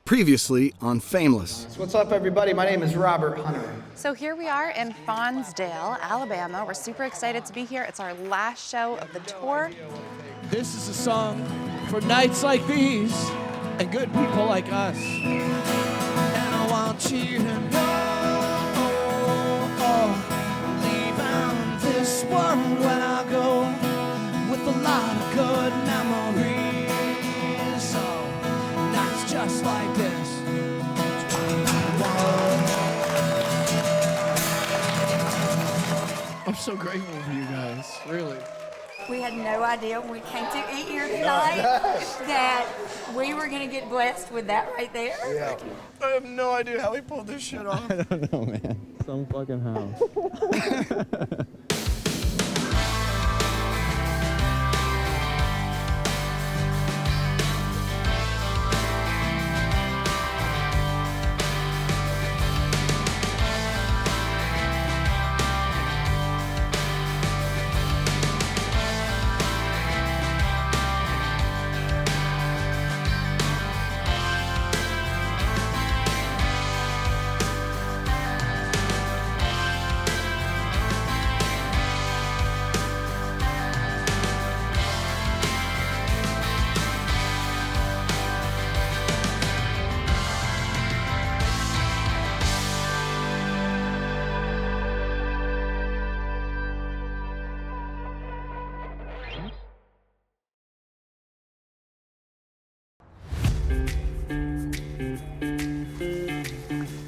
Previously on Fameless. What's up, everybody? My name is Robert Hunter. So here we are in Fonsdale, Alabama. We're super excited to be here. It's our last show of the tour. This is a song for nights like these and good people like us. And I want you to know, leaving this world when I go with a lot of good memories. So nights just like this. I'm so grateful for you guys, really. We had no idea when we came to eat here tonight that we were going to get blessed with that right there. Yeah. I have no idea how we pulled this shit off. I don't know, man. Some fucking how.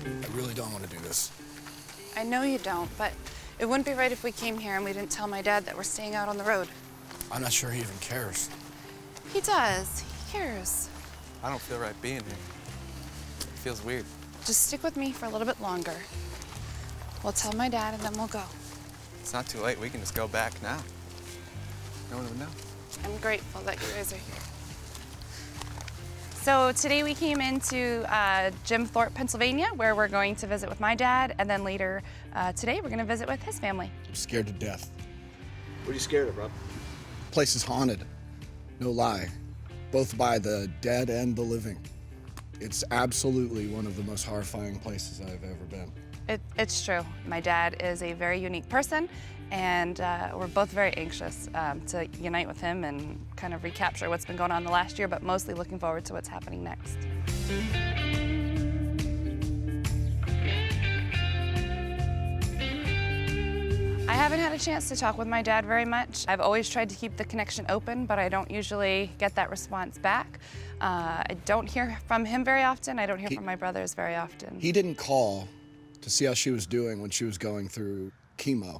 I really don't want to do this. I know you don't, but it wouldn't be right if we came here and we didn't tell my dad that we're staying out on the road. I'm not sure he even cares. He does. He cares. I don't feel right being here. It feels weird. Just stick with me for a little bit longer. We'll tell my dad and then we'll go. It's not too late. We can just go back now. No one would know. I'm grateful that you guys are here. So today we came into Jim Thorpe, Pennsylvania, where we're going to visit with my dad, and then later today we're going to visit with his family. I'm scared to death. What are you scared of, Rob? Place is haunted. No lie. Both by the dead and the living. It's absolutely one of the most horrifying places I've ever been. It's true. My dad is a very unique person, and we're both very anxious to unite with him and kind of recapture what's been going on the last year, but mostly looking forward to what's happening next. I haven't had a chance to talk with my dad very much. I've always tried to keep the connection open, but I don't usually get that response back. I don't hear from him very often. I don't hear from my brothers very often. He didn't call to see how she was doing when she was going through chemo.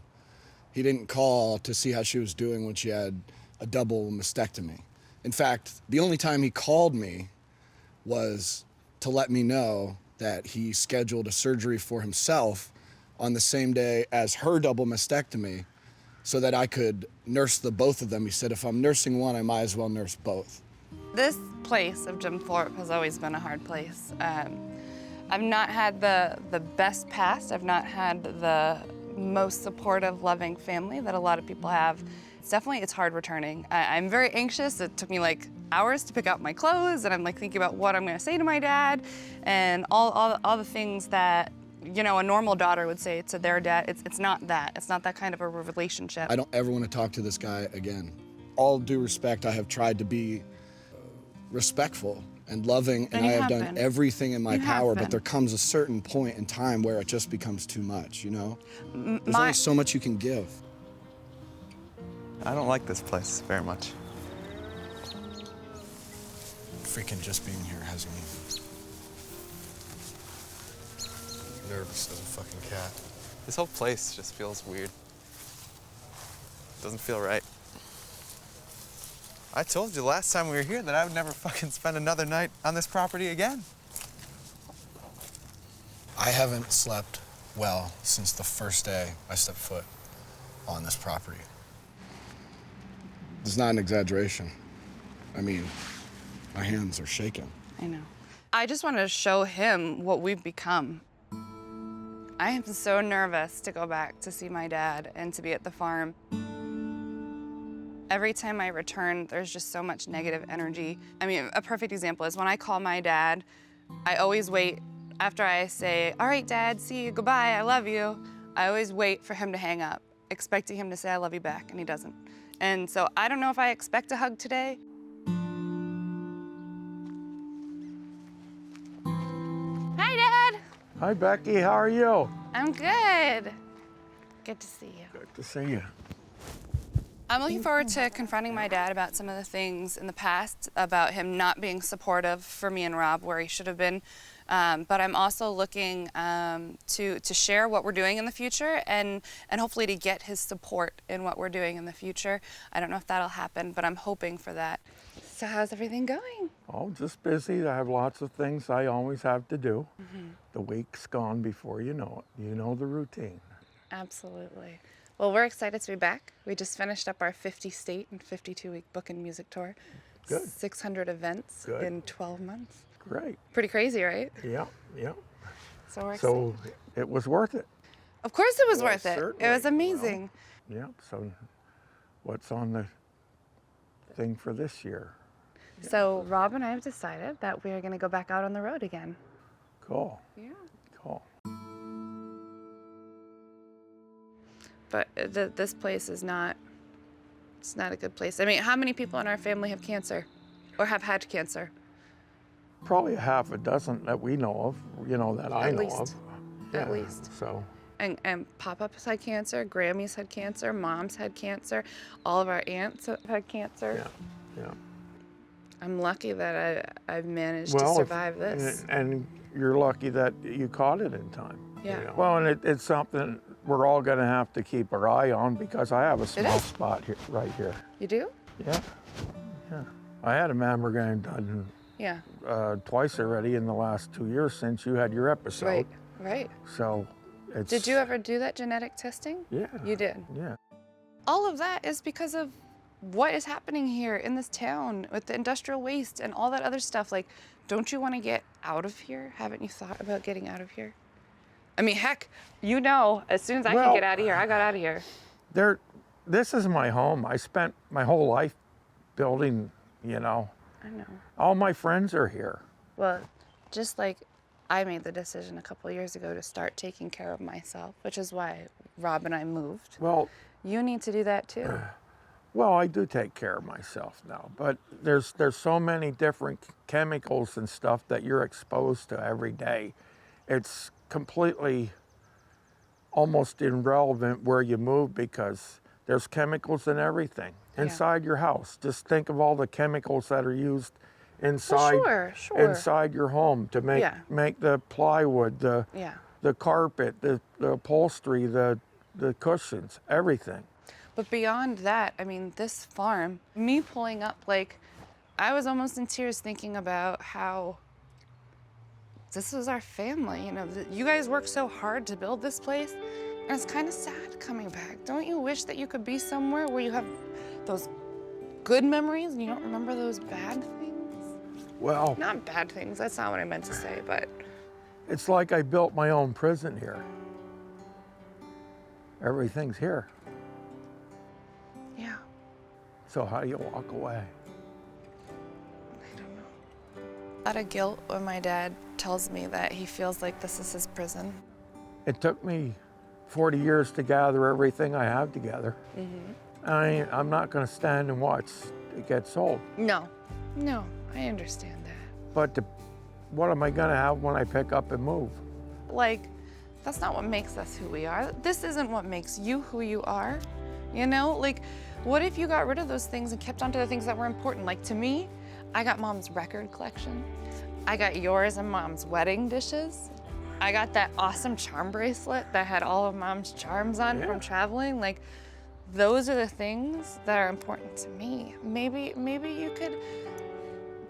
He didn't call to see how she was doing when she had a double mastectomy. In fact, the only time he called me was to let me know that he scheduled a surgery for himself on the same day as her double mastectomy so that I could nurse the both of them. He said, if I'm nursing one, I might as well nurse both. This place of Jim Thorpe has always been a hard place. I've not had the best past. I've not had the most supportive, loving family that a lot of people have. It's hard returning. I'm very anxious. It took me like hours to pick out my clothes, and I'm like thinking about what I'm gonna say to my dad and all the things that, you know, a normal daughter would say to their dad. It's not that. It's not that kind of a relationship. I don't ever want to talk to this guy again. All due respect, I have tried to be respectful and loving, and I have done everything in my power, but there comes a certain point in time where it just becomes too much, you know? There's only so much you can give. I don't like this place very much. Freaking just being here has me nervous as a fucking cat. This whole place just feels weird. Doesn't feel right. I told you last time we were here that I would never fucking spend another night on this property again. I haven't slept well since the first day I stepped foot on this property. It's not an exaggeration. I mean, my hands are shaking. I know. I just want to show him what we've become. I am so nervous to go back to see my dad and to be at the farm. Every time I return, there's just so much negative energy. I mean, a perfect example is when I call my dad I always wait after I say, all right, Dad, see you, goodbye, I love you. I always wait for him to hang up, expecting him to say I love you back, and he doesn't. And so I don't know if I expect a hug today. Hi, Dad. Hi, Becky. How are you? I'm good. Good to see you. Good to see you. I'm looking forward to confronting my dad about some of the things in the past, about him not being supportive for me and Rob where he should have been. But I'm also looking to share what we're doing in the future and hopefully to get his support in what we're doing in the future. I don't know if that'll happen, but I'm hoping for that. So how's everything going? Oh, just busy. I have lots of things I always have to do. The week's gone before you know it. You know the routine. Absolutely. Well, we're excited to be back. We just finished up our 50-state and 52-week book and music tour. Good. 600 events Good. in 12 months. Great. Pretty crazy, right? Yeah, yeah. So we're excited. So it was worth it. Of course it was Well, worth it. It certainly. was amazing. Yeah. So what's on the thing for this year? So Rob and I have decided that we are going to go back out on the road again. Cool. Yeah. Cool. But this place is not, it's not a good place. I mean, how many people in our family have cancer or have had cancer? Probably a half a dozen that we know of, you know, that I At know least. of. At Yeah, least. So, And Pop-Up's had cancer, Grammy's had cancer, Mom's had cancer, all of our aunts have had cancer. yeah, yeah. I'm lucky that I've managed to Well, survive this. And you're lucky that you caught it in time. you Yeah. know. Well, and it's something we're all going to have to keep our eye on because I have a small is? spot here, right here. You do? Yeah, yeah. I had a mammogram done Yeah. twice already in the last 2 years since you had your episode. Right, right. So it's. Did you ever do that genetic testing? Yeah. You did. Yeah. All of that is because of what is happening here in this town with the industrial waste and all that other stuff. Like, don't you want to get out of here? Haven't you thought about getting out of here? I mean, heck, you know, as soon as I could Well, get out of here, I got out of here. This is my home. I spent my whole life building, you know. I know. All my friends are here. Well, just like I made the decision a couple years ago to start taking care of myself, which is why Rob and I moved. Well, You need to do that too. Well, I do take care of myself now, but there's so many different chemicals and stuff that you're exposed to every day. It's completely almost irrelevant where you move because there's chemicals in everything inside your house. Just think of all the chemicals that are used inside Sure. inside your home to make make the plywood, the carpet, the upholstery, the cushions, everything. But beyond that, I mean, this farm, me pulling up, like, I was almost in tears thinking about how this was our family. You know, you guys worked so hard to build this place, and it's kind of sad coming back. Don't you wish that you could be somewhere where you have those good memories and you don't remember those bad things? Well, Not bad things, that's not what I meant to say, but it's like I built my own prison here. Everything's here. yeah, So how do you walk away? I don't know. A lot of guilt when my dad tells me that he feels like this is his prison. It took me 40 years to gather everything I have together. I'm not going to stand and watch it get sold. No, I understand that. But what am I going to have when I pick up and move? Like, that's not what makes us who we are. This isn't what makes you who you are. You know, like, what if you got rid of those things and kept on to the things that were important? Like, to me, I got Mom's record collection. I got yours and Mom's wedding dishes. I got that awesome charm bracelet that had all of Mom's charms on from traveling. Like, those are the things that are important to me. Maybe you could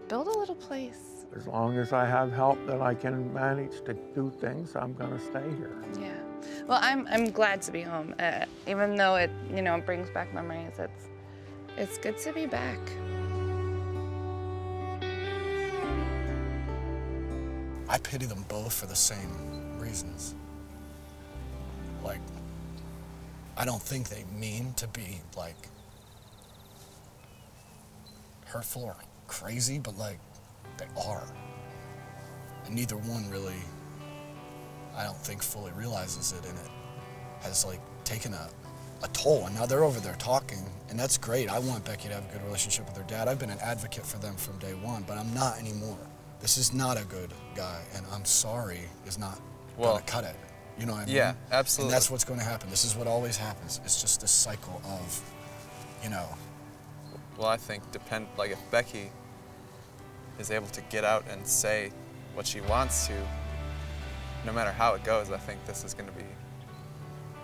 build a little place. As long as I have help that I can manage to do things, I'm going to stay here. Yeah. Well, I'm glad to be home, even though it brings back memories. It's good to be back. I pity them both for the same reasons. Like, I don't think they mean to be, like, hurtful or crazy, but, like, they are. And neither one really, I don't think, fully realizes it, and it has like taken a toll. And now they're over there talking, and that's great. I want Becky to have a good relationship with her dad. I've been an advocate for them from day one, but I'm not anymore. This is not a good guy, and I'm sorry is not gonna cut it. You know what I mean? Yeah, absolutely. And that's what's going to happen. This is what always happens. It's just this cycle of, you know. Well, I think like if Becky is able to get out and say what she wants to, no matter how it goes, I think this is going to be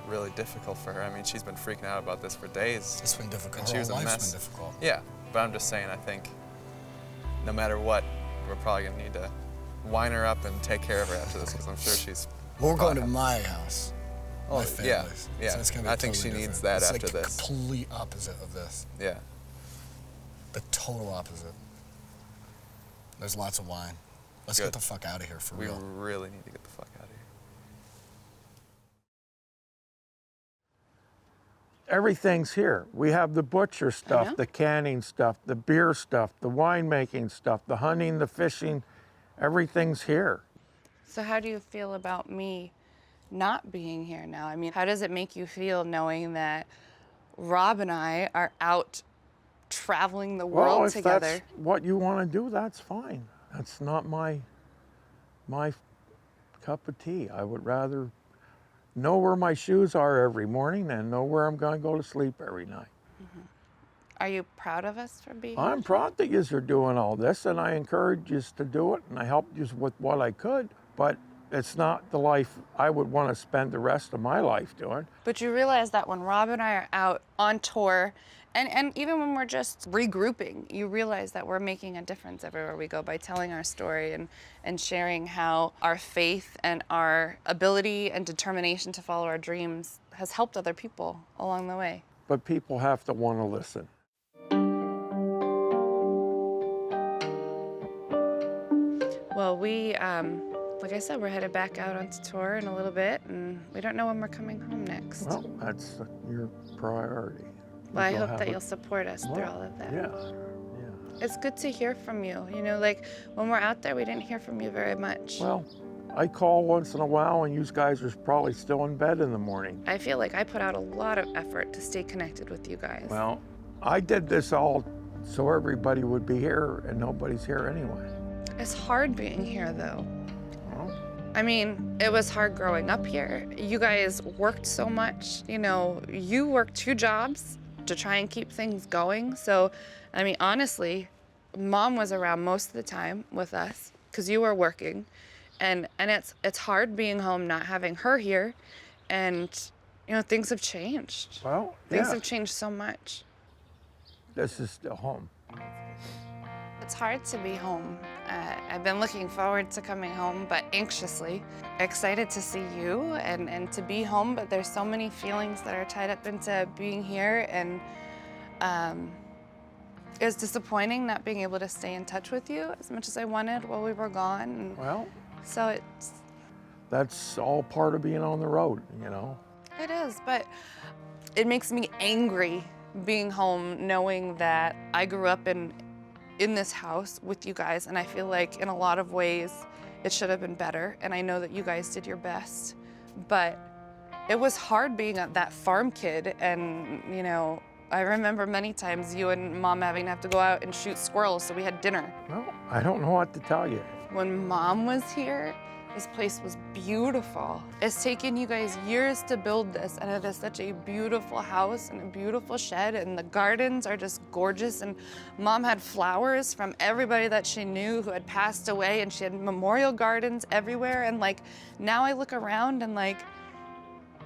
really difficult for her. I mean, she's been freaking out about this for days. It's been difficult. And she was a life's mess. been difficult. Yeah, but I'm just saying, I think no matter what, we're probably going to need to wine her up and take care of her after this, because I'm sure she's... We're going to my house. Oh, My family's. yeah. So it's gonna be I think totally she needs different. that It's after like this. The complete opposite of this. Yeah. The total opposite. There's lots of wine. Let's Good. get the fuck out of here for We real. really need to get the fuck out of here. Everything's here. We have the butcher stuff, the canning stuff, the beer stuff, the winemaking stuff, the hunting, the fishing. Everything's here. So how do you feel about me not being here now? I mean, how does it make you feel knowing that Rob and I are out traveling the world Well, if together? that's what you want to do, that's fine. That's not my cup of tea. I would rather know where my shoes are every morning and know where I'm going to go to sleep every night. Are you proud of us for being I'm proud that yous are doing all this, and I encourage yous to do it, and I helped yous with what I could, but it's not the life I would want to spend the rest of my life doing. But you realize that when Rob and I are out on tour, and even when we're just regrouping, you realize that we're making a difference everywhere we go by telling our story and sharing how our faith and our ability and determination to follow our dreams has helped other people along the way. But people have to want to listen. Well, like I said, we're headed back out onto tour in a little bit, and we don't know when we're coming home next. Well, that's your priority. Well, I You'll hope have that it- you'll support us through all of that. Yeah. It's good to hear from you. You know, like when we're out there, we didn't hear from you very much. Well, I call once in a while, and you guys are probably still in bed in the morning. I feel like I put out a lot of effort to stay connected with you guys. Well, I did this all so everybody would be here, and nobody's here anyway. It's hard being here, though. Well, I mean, it was hard growing up here. You guys worked so much. You know, you worked 2 jobs to try and keep things going. So, I mean, honestly, Mom was around most of the time with us because you were working. And it's hard being home, not having her here. And, you know, things have changed. well, Things yeah, have changed so much. this is still home. It's hard to be home. I've been looking forward to coming home, but anxiously excited to see you and to be home, but there's so many feelings that are tied up into being here, and it was disappointing not being able to stay in touch with you as much as I wanted while we were gone. And Well, so that's all part of being on the road, you know. it is, but it makes me angry being home knowing that I grew up in this house with you guys, and I feel like in a lot of ways it should have been better, and I know that you guys did your best, but it was hard being that farm kid, and you know, I remember many times you and Mom having to have to go out and shoot squirrels so we had dinner. Well, I don't know what to tell you. When Mom was here, this place was beautiful. It's taken you guys years to build this, and it is such a beautiful house and a beautiful shed, and the gardens are just gorgeous. And Mom had flowers from everybody that she knew who had passed away, and she had memorial gardens everywhere. And like, now I look around and like,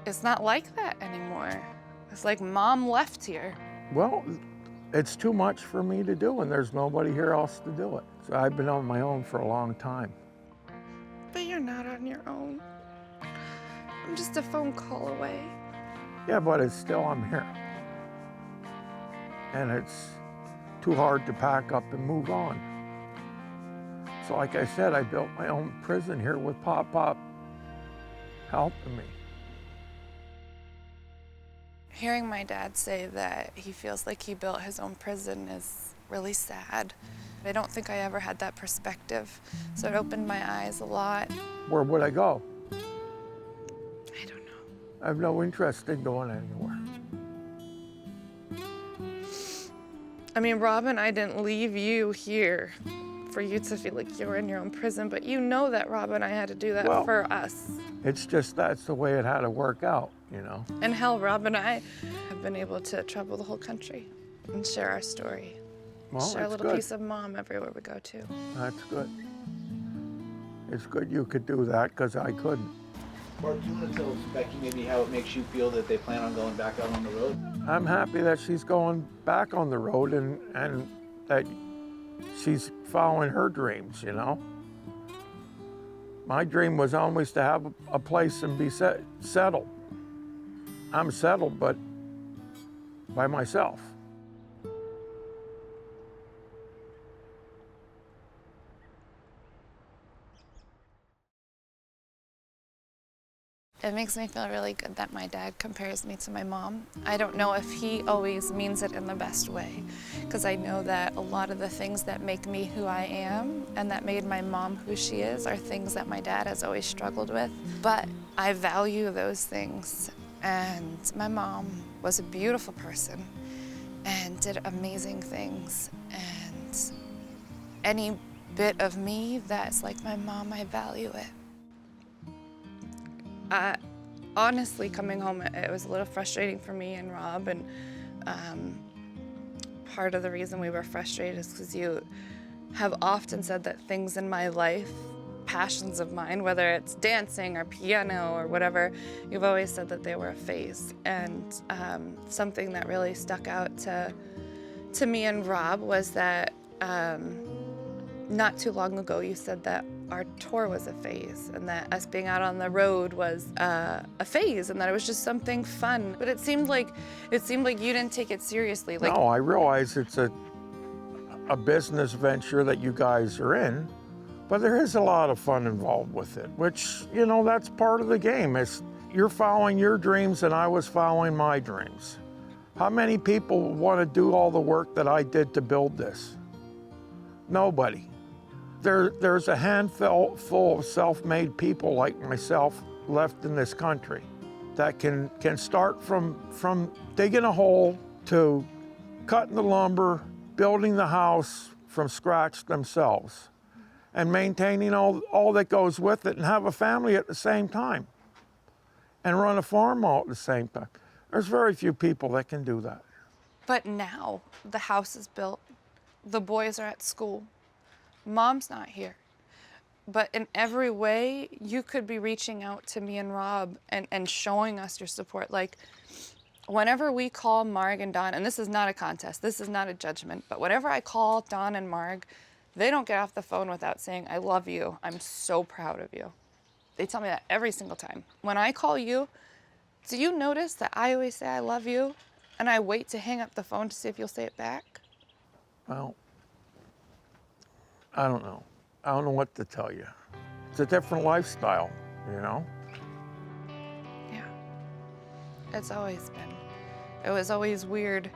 it's not like that anymore. It's like Mom left here. Well, it's too much for me to do, and there's nobody here else to do it. So I've been on my own for a long time. But you're not on your own. I'm just a phone call away. Yeah, but it's still, I'm here. And it's too hard to pack up and move on. So like I said, I built my own prison here with Pop helping me. Hearing my dad say that he feels like he built his own prison really sad. I don't think I ever had that perspective, so it opened my eyes a lot. Where would I go? I don't know. I have no interest in going anywhere. I mean, Rob and I didn't leave you here for you to feel like you were in your own prison, but you know that Rob and I had to do that Well, for us. It's just that's the way it had to work out, you know? And hell, Rob and I have been able to travel the whole country and share our story. Well, Share a that's little good. piece of mom everywhere we go to. That's good. It's good you could do that, because I couldn't. Mark, do you want to tell Becky maybe how it makes you feel that they plan on going back out on the road? I'm happy that she's going back on the road and that she's following her dreams, you know? My dream was always to have a place and be settled. I'm settled, but by myself. It makes me feel really good that my dad compares me to my mom. I don't know if he always means it in the best way, because I know that a lot of the things that make me who I am and that made my mom who she is are things that my dad has always struggled with. But I value those things. And my mom was a beautiful person and did amazing things. And any bit of me that's like my mom, I value it. Honestly, coming home, it was a little frustrating for me and Rob, and part of the reason we were frustrated is because you have often said that things in my life, passions of mine, whether it's dancing or piano or whatever, you've always said that they were a phase. And something that really stuck out to me and Rob was that not too long ago you said that our tour was a phase and that us being out on the road was a phase and that it was just something fun. But it seemed like you didn't take it seriously. Like, No, I realize it's a business venture that you guys are in, but there is a lot of fun involved with it, which, you know, that's part of the game. You're following your dreams and I was following my dreams. How many people want to do all the work that I did to build this? Nobody. There's a handful of self-made people like myself left in this country that can start from digging a hole to cutting the lumber, building the house from scratch themselves, and maintaining all that goes with it, and have a family at the same time, and run a farm all at the same time. There's very few people that can do that. but now the house is built, the boys are at school, mom's not here. But in every way, you could be reaching out to me and Rob and showing us your support. Like, whenever we call Marg and Don, and this is not a contest, this is not a judgment, but whenever I call Don and Marg, they don't get off the phone without saying, I love you, I'm so proud of you. They tell me that every single time. When I call you, do you notice that I always say I love you, and I wait to hang up the phone to see if you'll say it back? Well, I don't know. I don't know what to tell you. It's a different lifestyle, you know? Yeah, it's always been. It was always weird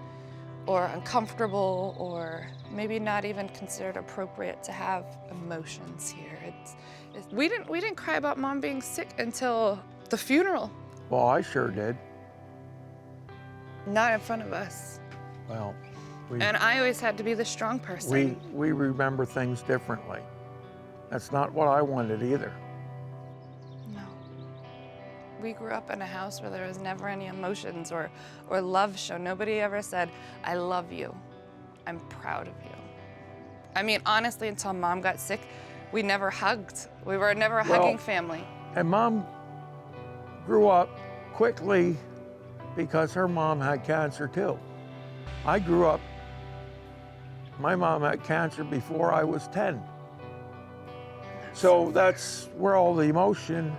or uncomfortable or maybe not even considered appropriate to have emotions here. We didn't cry about Mom being sick until the funeral. Well, I sure did. Not in front of us. Well, And I always had to be the strong person. we remember things differently. That's not what I wanted either. No. We grew up in a house where there was never any emotions or love shown. Nobody ever said, I love you. I'm proud of you. I mean, honestly, until Mom got sick, we never hugged. We were never a hugging family. And Mom grew up quickly because her mom had cancer too. I grew up, my mom had cancer before I was 10. So that's where all the emotion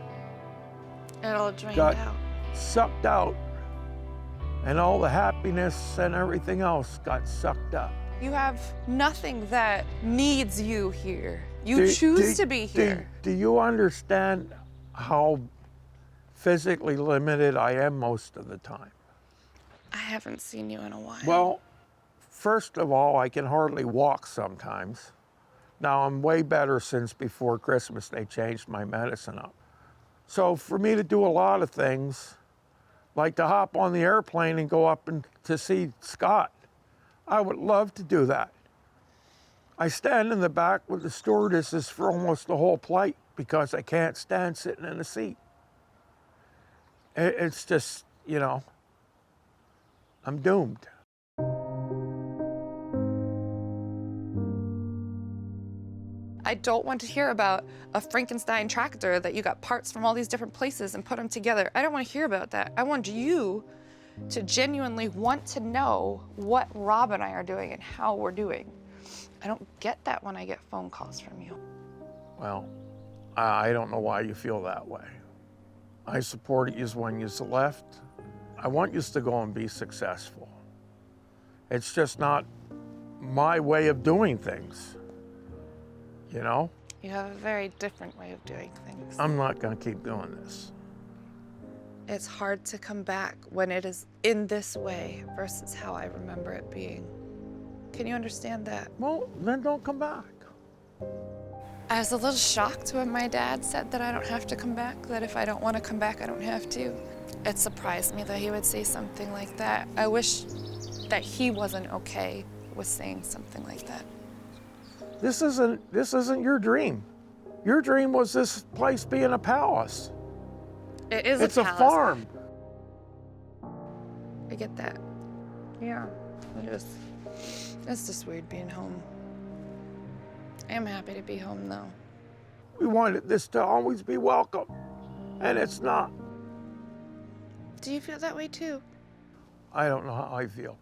It all drained got out. sucked out, and all the happiness and everything else got sucked up. You have nothing that needs you here. You choose to be here. Do you understand how physically limited I am most of the time? I haven't seen you in a while. Well, First of all, I can hardly walk sometimes. Now, I'm way better since before Christmas. They changed my medicine up. So for me to do a lot of things, like to hop on the airplane and go up and to see Scott, I would love to do that. I stand in the back with the stewardesses for almost the whole flight because I can't stand sitting in a seat. It's just, you know, I'm doomed. I don't want to hear about a Frankenstein tractor that you got parts from all these different places and put them together. I don't want to hear about that. I want you to genuinely want to know what Rob and I are doing and how we're doing. I don't get that when I get phone calls from you. Well, I don't know why you feel that way. I support you when you're left. I want you to go and be successful. It's just not my way of doing things. You know? You have a very different way of doing things. I'm not gonna keep doing this. It's hard to come back when it is in this way versus how I remember it being. Can you understand that? Well, then don't come back. I was a little shocked when my dad said that I don't have to come back, that if I don't want to come back, I don't have to. It surprised me that he would say something like that. I wish that he wasn't okay with saying something like that. This isn't your dream. Your dream was this place being a palace. It is It's a a palace. farm. I get that. Yeah, it's just weird being home. I am happy to be home though. We wanted this to always be welcome, and it's not. Do you feel that way too? I don't know how I feel.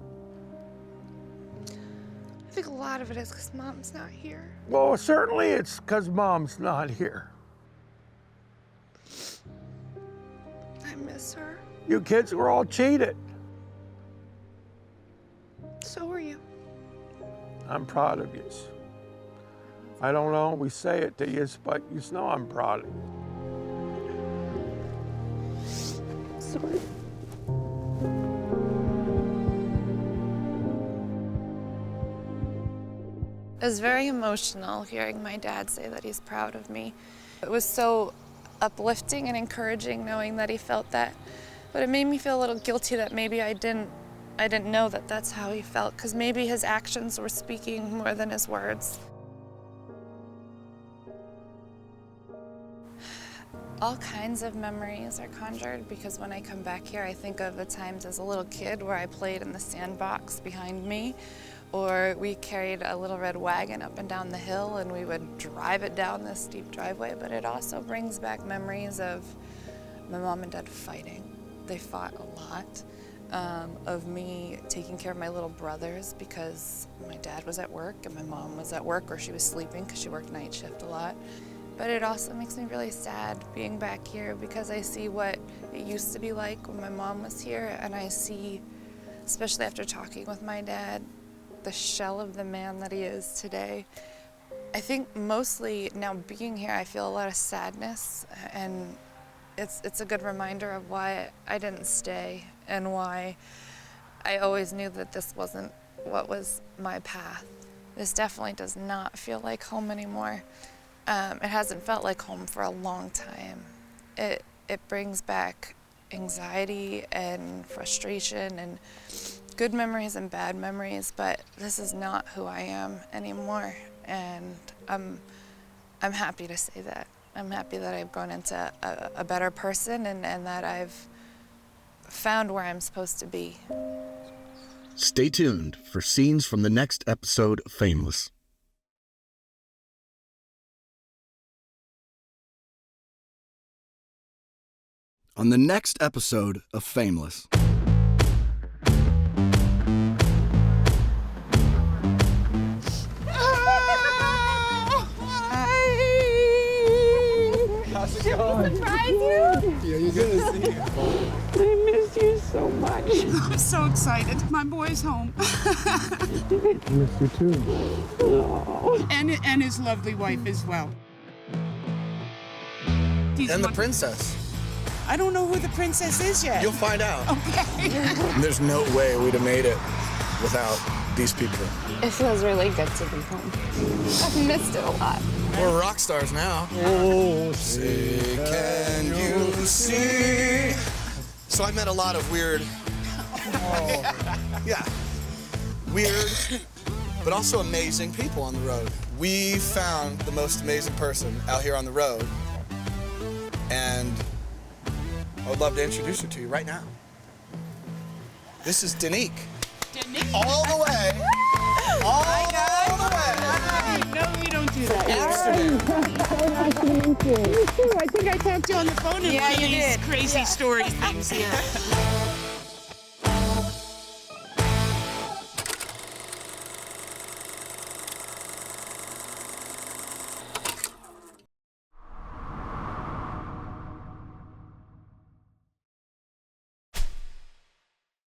I think a lot of it is because Mom's not here. Well, certainly it's because Mom's not here. I miss her. You kids were all cheated. So were you. I'm proud of you. I don't always say it to you, but you know I'm proud of you. Sorry. It was very emotional hearing my dad say that he's proud of me. It was so uplifting and encouraging knowing that he felt that, but it made me feel a little guilty that maybe I didn't know that that's how he felt, because maybe his actions were speaking more than his words. All kinds of memories are conjured because when I come back here, I think of the times as a little kid where I played in the sandbox behind me, or we carried a little red wagon up and down the hill and we would drive it down this steep driveway. But it also brings back memories of my mom and dad fighting. They fought a lot. Of me taking care of my little brothers because my dad was at work and my mom was at work, or she was sleeping because she worked night shift a lot. But it also makes me really sad being back here because I see what it used to be like when my mom was here, and I see, especially after talking with my dad, the shell of the man that he is today. I think mostly now being here, I feel a lot of sadness, and it's a good reminder of why I didn't stay and why I always knew that this wasn't what was my path. This definitely does not feel like home anymore. It hasn't felt like home for a long time. It brings back anxiety and frustration and good memories and bad memories, but this is not who I am anymore, and I'm happy to say that. I'm happy that I've grown into a better person and that I've found where I'm supposed to be. Stay tuned for scenes from the next episode of Fameless. On the next episode of Fameless. How's it going? Surprise you? Yeah, you good to see you. I miss you so much. I'm so excited. My boy's home. I miss you too. Oh. and his lovely wife as well. And the princess. I don't know who the princess is yet. You'll find out. Okay. There's no way we'd have made it without these people. It feels really good to be home. I've missed it a lot. We're rock stars now. Oh, say can you see? So I met a lot of weird, yeah, weird, but also amazing people on the road. We found the most amazing person out here on the road, and I would love to introduce her to you right now. This is Danique. Danique? All the way. All the way. No, we don't do that. Amsterdam. Nice to meet you. You too. I think I talked to you on the phone in Yeah, one of you these did. crazy story things here.